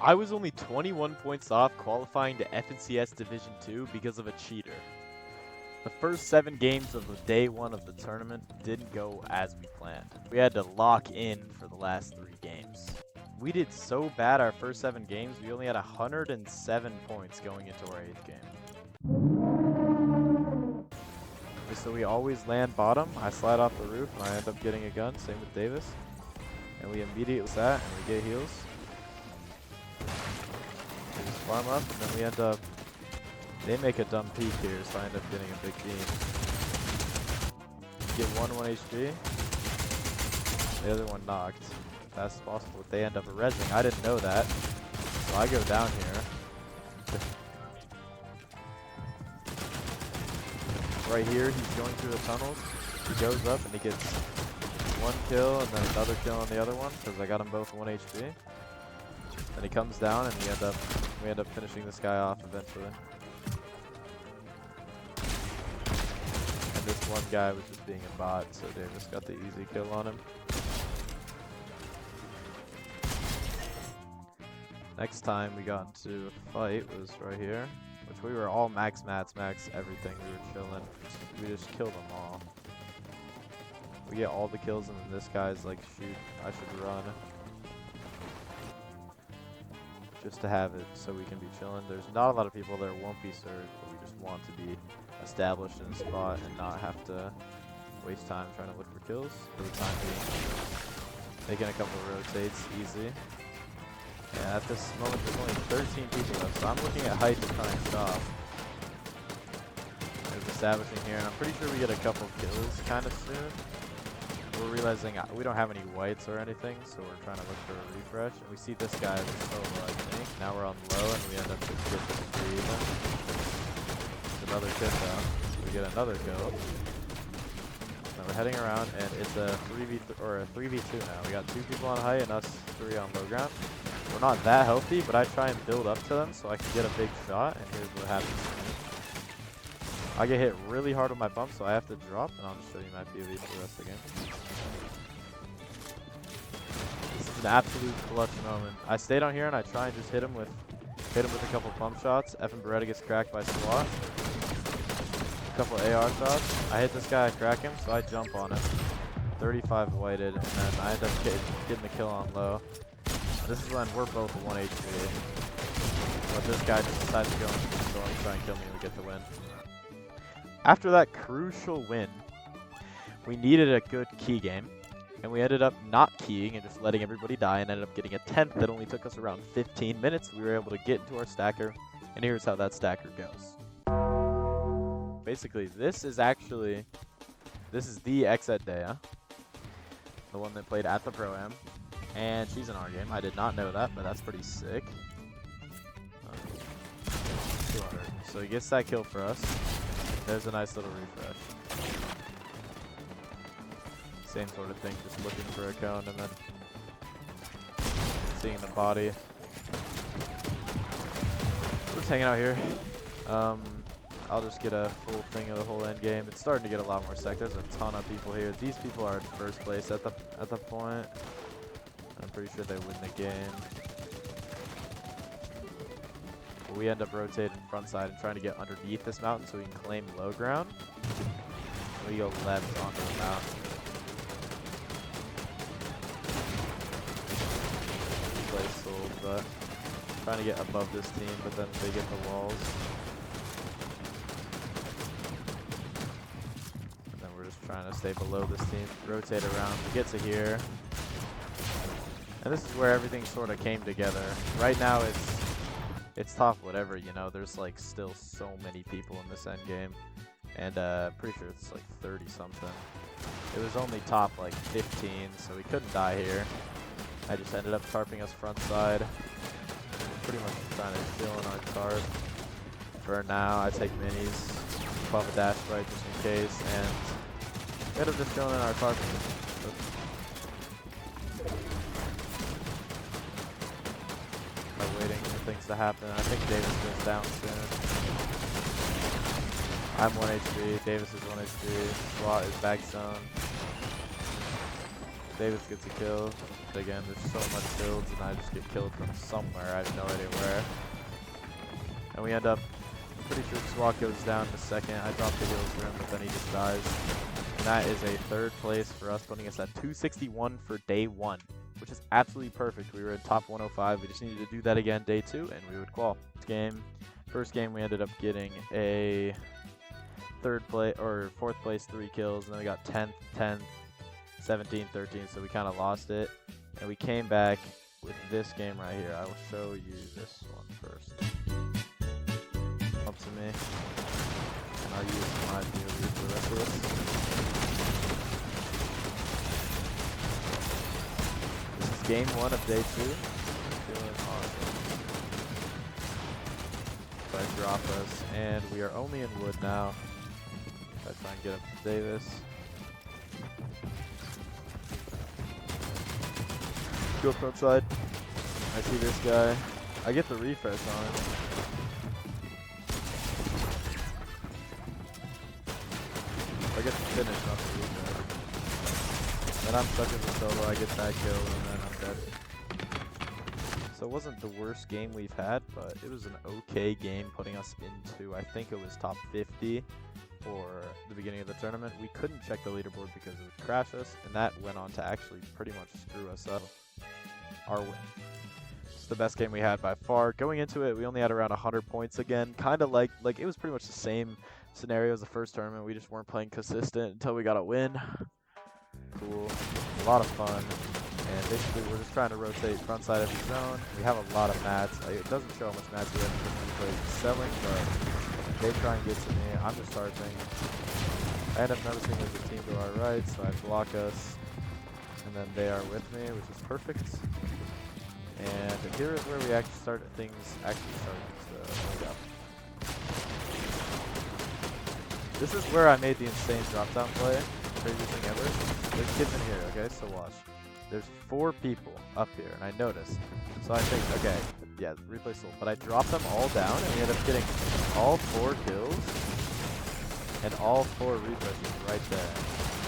I was only 21 points off qualifying to FNCS Division 2 because of a cheater. The first 7 games of the day 1 of the tournament didn't go as we planned. We had to lock in for the last 3 games. We did so bad our first 7 games, we only had 107 points going into our 8th game. So we always land bottom, I slide off the roof, and I end up getting a gun, same with Davis. And we immediately that, and we get heals. We just farm up, and then we end up... They make a dumb peek here, so I end up getting a big beam. Get 1 HP. The other one knocked. Fast as possible. They end up rezzing. I didn't know that. So I go down here. Right here, he's going through the tunnels. He goes up and he gets 1 kill and then another kill on the other one because I got them both 1 HP. Then he comes down and we end up finishing this guy off eventually. And this one guy was just being a bot, so Davis got the easy kill on him. Next time we got into a fight was right here, which we were all max mats, max everything. We were chilling. We just killed them all. We get all the kills and then this guy's like, shoot, I should run. Just to have it so we can be chilling. There's not a lot of people there won't be surge, but we just want to be established in a spot and not have to waste time trying to look for kills for the time being. Making a couple of rotates, easy. Yeah, at this moment there's only 13 people left, so I'm looking at height to try and stop. There's establishing here, and I'm pretty sure we get a couple of kills kind of soon. We're realizing we don't have any whites or anything, so we're trying to look for a refresh. And we see this guy is solo, I think. Now we're on low, and we end up just getting this 3 even. It's another kill down. So we get another kill. Now we're heading around, and it's a 3v2 now. We got 2 people on height and us 3 on low ground. We're not that healthy, but I try and build up to them so I can get a big shot, and here's what happens to me. I get hit really hard with my bump, so I have to drop, and I'll just show you my POV for the rest of the game. This is an absolute clutch moment. I stayed on here, and I try and just hit him with a couple pump shots. Effin Beretta gets cracked by SWAT. A couple AR shots. I hit this guy, I crack him, so I jump on him. 35 whited, and then I end up getting the kill on low. This is when we're both 1 HP. But this guy just decides to go and try and kill me and we get the win. After that crucial win, we needed a good key game. And we ended up not keying and just letting everybody die and ended up getting a 10th that only took us around 15 minutes. We were able to get into our stacker. And here's how that stacker goes. Basically, this is the Xed Dea. The one that played at the Pro-Am. And she's in our game. I did not know that, but that's pretty sick. 200. So he gets that kill for us. There's a nice little refresh. Same sort of thing, just looking for a cone and then seeing the body. We're just hanging out here. I'll just get a full thing of the whole end game. It's starting to get a lot more sec. There's a ton of people here. These people are in first place at the point. I'm pretty sure they win the game. But we end up rotating front side and trying to get underneath this mountain so we can claim low ground. We go left onto the mountain. Play sold, but trying to get above this team, but then they get the walls. And then we're just trying to stay below this team. Rotate around to get to here. And this is where everything sort of came together. Right now it's tough whatever, you know, there's like still so many people in this end game. And pretty sure it's like 30 something. It was only top like 15, so we couldn't die here. I just ended up tarping us front side. Pretty much trying to chill in our tarp. For now, I take minis, pop a dash right just in case, and we end up just chilling in our tarp. Waiting for things to happen. I think Davis goes down soon. I'm 1 HP. Davis is 1 HP. SWAT is back zone. Davis gets a kill. it again. There's so much builds, and I just get killed from somewhere. I have no idea where. And we end up, I'm pretty sure SWAT goes down in a second. I drop the heals for him, but then he just dies. And that is a 3rd place for us, putting us at 261 for day 1, which is absolutely perfect. We were in top 105. We just needed to do that again day 2, and we would qual. First game, we ended up getting a 4th place, 3 kills, and then we got 10th, 10th, 17, 13, so we kind of lost it. And we came back with this game right here. I will show you this one first. Up to me, and I'll use my POV for the rest of this. This is game 1 of day 2. Feeling awesome. So I drop us, and we are only in wood now. I try and get up to Davis. Go front side. I see this guy. I get the refresh on him. I get the finish, not the refresh. Then I'm stuck in the solo. I get that kill, and then I'm dead. So it wasn't the worst game we've had, but it was an okay game, putting us into, I think it was top 50 for the beginning of the tournament. We couldn't check the leaderboard because it would crash us, and that went on to actually pretty much screw us up. Our win. It's the best game we had by far. Going into it, we only had around 100 points again. Kind of like it was pretty much the same scenario as the first tournament. We just weren't playing consistent until we got a win. Cool. A lot of fun. And basically, we're just trying to rotate front side every zone. We have a lot of mats. It doesn't show how much mats we have because we play selling, but they try and get to me. I'm just charging. I end up noticing there's a team to our right, so I block us. And then they are with me, which is perfect. And here is where we actually start to wake up. This is where I made the insane drop down play. Craziest thing ever. There's kids in here, okay? So watch. There's 4 people up here, and I noticed. So I think, okay, yeah, replay sold. But I dropped them all down, and we ended up getting all 4 kills and all 4 refreshes right there.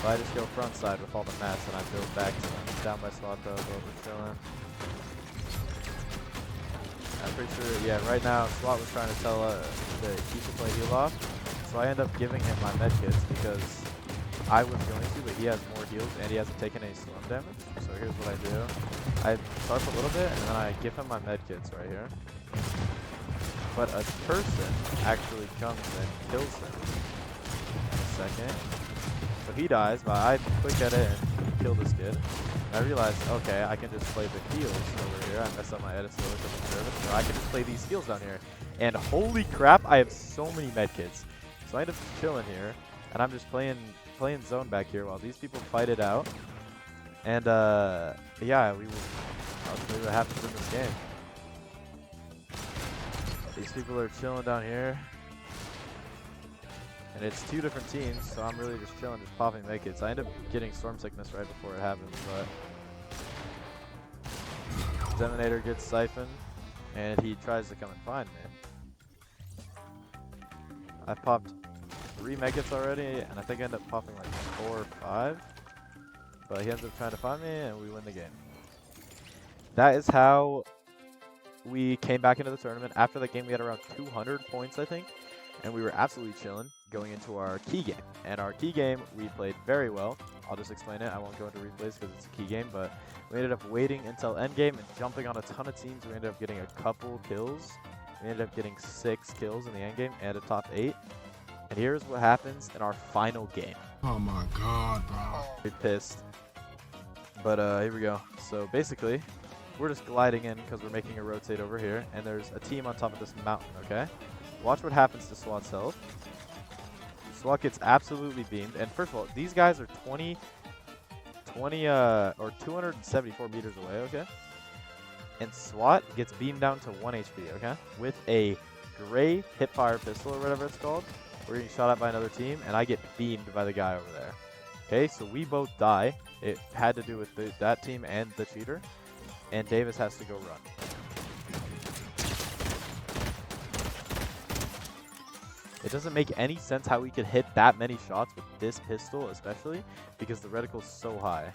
So I just go front side with all the mats, and I build back to them. Down by SWAT though, over chilling. I'm pretty sure, yeah, right now SWAT was trying to tell the keep the play heal off. So I end up giving him my medkits because I was going to, but he has more heals and he hasn't taken any storm damage. So here's what I do. I tarp a little bit and then I give him my medkits right here. But a person actually comes and kills him. In a second. So he dies, but I quick at it and kill this kid. And I realized, okay, I can just play the heals over here. I messed up my edit, so I can just play these heals down here. And holy crap, I have so many medkits. So I end up chilling here, and I'm just playing zone back here while these people fight it out. And yeah, I'll tell you what happens in this game. These people are chilling down here. And it's 2 different teams, so I'm really just chilling, just popping medkits. I end up getting storm sickness right before it happens, but Deminator gets siphoned, and he tries to come and find me. I've popped 3 medkits already, and I think I end up popping like 4 or 5. But he ends up trying to find me, and we win the game. That is how we came back into the tournament. After that game, we had around 200 points, I think. And we were absolutely chilling going into our key game. And our key game, we played very well. I'll just explain it. I won't go into replays because it's a key game. But we ended up waiting until endgame and jumping on a ton of teams. We ended up getting a couple kills. We ended up getting 6 kills in the endgame and a top 8. And here's what happens in our final game. Oh my god, bro. We're pissed. But here we go. So basically, we're just gliding in because we're making a rotate over here. And there's a team on top of this mountain, okay? Watch what happens to SWAT's health. SWAT gets absolutely beamed. And first of all, these guys are 274 meters away, okay? And SWAT gets beamed down to 1 HP, okay? With a gray hipfire pistol or whatever it's called. We're getting shot at by another team, and I get beamed by the guy over there. Okay, so we both die. It had to do with that team and the cheater. And Davis has to go run. It doesn't make any sense how we could hit that many shots with this pistol, especially because the reticle's so high.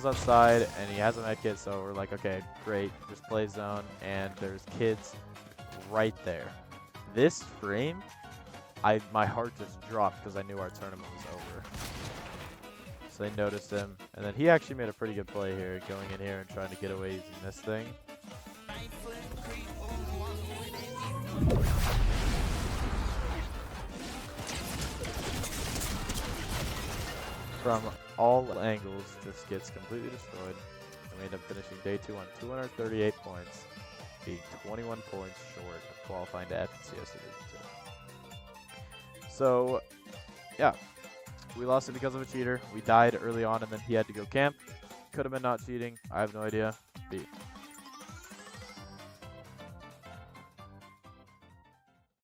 goes outside and he has a med kit, so we're like, okay, great, just play zone, and there's kids right there. This frame, my heart just dropped because I knew our tournament was over. So they noticed him, and then he actually made a pretty good play here, going in here and trying to get away using this thing. From all angles, just gets completely destroyed. And we end up finishing day 2 on 238 points, being 21 points short of qualifying to FNCS Division 2. So, yeah, we lost it because of a cheater. We died early on, and then he had to go camp. Could have been not cheating. I have no idea.